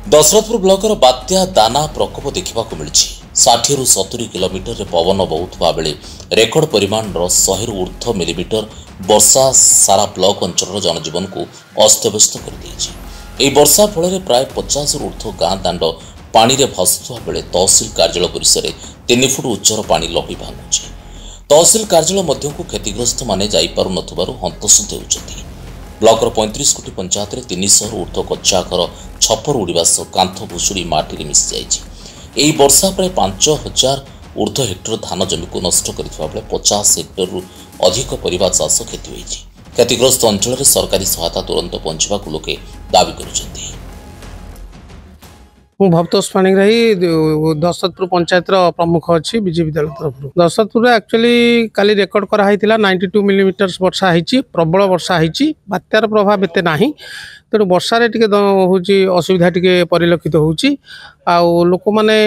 Dasharathpur blocker बात्या दाना प्रकोप देखा मिली 60 रु 70 किलोमीटर पवन बहुवा बेले रेकर्ड परिमाण 100 रु ऊर्ध्व मिलीमीटर वर्षा सारा ब्लॉक अंचल जनजीवन को अस्तव्यस्त कर वर्षा फल प्राय 50 रु ऊर्ध्व गाँ दाण्ड पानी रे भसुवा बेले तहसिल कार्यालय परिसर 3 फुट उच्चर पानी लही भांगुଛି। तहसिल कार्यालय मध्य को क्षतिग्रस्त माने जाइपारु नथबारु हंतसंत होउछथि। ब्लॉकर 35 कोटी पंचायत रे 300 रु ऊर्ध्व कच्चा घर छपर उड़ीबा सह कांथ भुशुड़ी माटी मिशि जाइछि। एही वर्षा प्राय 5000 ऊर्ध्व हेक्टर धान जमी को नष्ट करथिबा बेले 50 हेक्टर रु अधिक परिबा चाष क्षति होइछि। क्षतिग्रस्त अंचल रे सरकारी सहायता तुरंत पहुंचबा को लोके दाबी करुछथि। भवतोष पाणिग्राही दशरथपुर पंचायत प्रमुख अच्छी बीजेपी दल तरफ दशरथपुर एक्चुअली काली रेकर्ड कराई 92 मिलीमीटर वर्षा होती प्रबल वर्षा होती बात्यार प्रभाव एते नहीं तेणु वर्षा रे हूँ असुविधा टी परिलक्षित होची लोक मैंने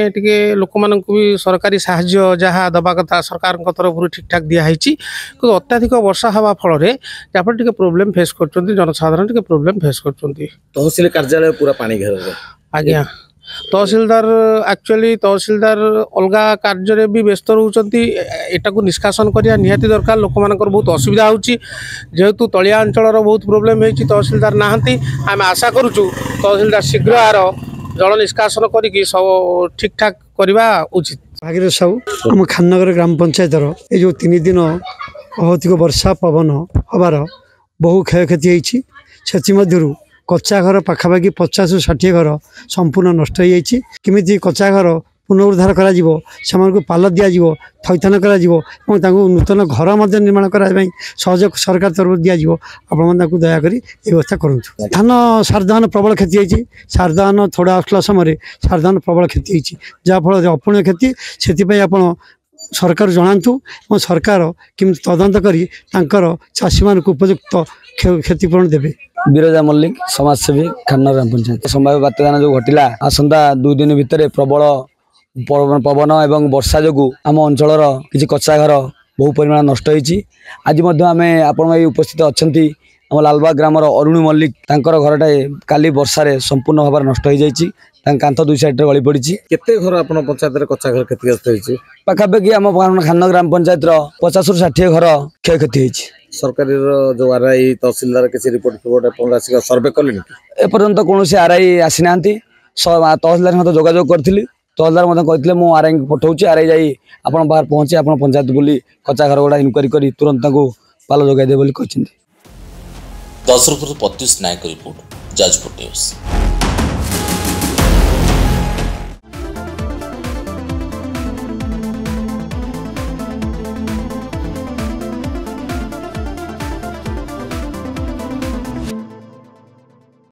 भी सरकारी साहाय्य जहाँ दबा कथा सरकार तरफ ठीक ठाक दिखाई कि अत्याधिक वर्षा हवा फल जहाँफल प्रोब्लेम फेस कर जनसाधारण प्रोब्लेम फेस कर तहसिल कार्यालय पूरा पानी घेर आज्ञा तहसिलदार एक्चुअली तहसिलदार अलगा कार्य भी व्यस्त रोचती एटा को निष्कासन करिया निहाती दरकार लोक मानकर बहुत असुविधा होची जेहेतु तलिया अंचल बहुत प्रोब्लेम होती तहसिलदार नहांती आम आशा करूचु तहसिलदार शीघ्र आर जल निष्कासन करिकी सब ठीक ठाक करवा उचित। भागीरथ साहू आम खाननगर ग्राम पंचायत ये जो 3 दिन अधिक वर्षा पवन हबार बहु क्षयक्षति होती कच्चा घर पाखापाखि 50-60 घर संपूर्ण नष्ट हो जाइए। किमिति कच्चा घर पुनरुद्धार करा जीवो सेमान को पाल दिया जीवो थैथान करा जीवो और तांको नूतन घर मध्य निर्माण कराई सहयोग सरकार तरफ दिया जीवो आपण दया करी व्यवस्था करूँ। धान सारधान प्रबल क्षति होती सारधान थोड़ा आसला समय सारधान प्रबल क्षति होती जहाँफल अपूर्ण क्षति से आपण सरकार जनातु और सरकार किमि तदंत करी चाषी मान उपयुक्त क्षतिपूरण देवे। बिरजा मल्लिक समाजसेवी खाननगर ग्राम पंचायत संभाव्य बात्या जो घटिला आसंता 2 दिन भितर प्रबल पवन एवं वर्षा जो आम अंचल किसी कच्चा घर बहु परिमाण नष्ट होती। आज आम आपण उपस्थित अच्छा आम लालबाग ग्राम अरुण मल्लिक घरटा काली वर्षा संपूर्ण भाव नष्ट हो जाइए कांथ 2 साइड गली पड़ी। केते घर आपण पंचायत रे कच्चा घर क्षतिग्रस्त होइछि पाखापाखि आम खाननगर ग्राम पंचायत 50 रु 60 घर क्षयक्षति होइछि। सरकारी जो आरआई तहसिलदार किसी रिपोर्ट सर्वे कले एपर्यंत कौन आरआई आसी ना तहसिलदार सहित जोगाजोग करी तहसिलदार कहते मुझे आरआई पठाऊँ आरआई जाई आप बाहर पहुँचे आप पंचायत बुली कच्चा घर गुड़ा इनक्वारी कर तुरंत पाल जोगाई दे। दशरथपुर प्रत्युष नायक रिपोर्ट जाजपुर न्यूज।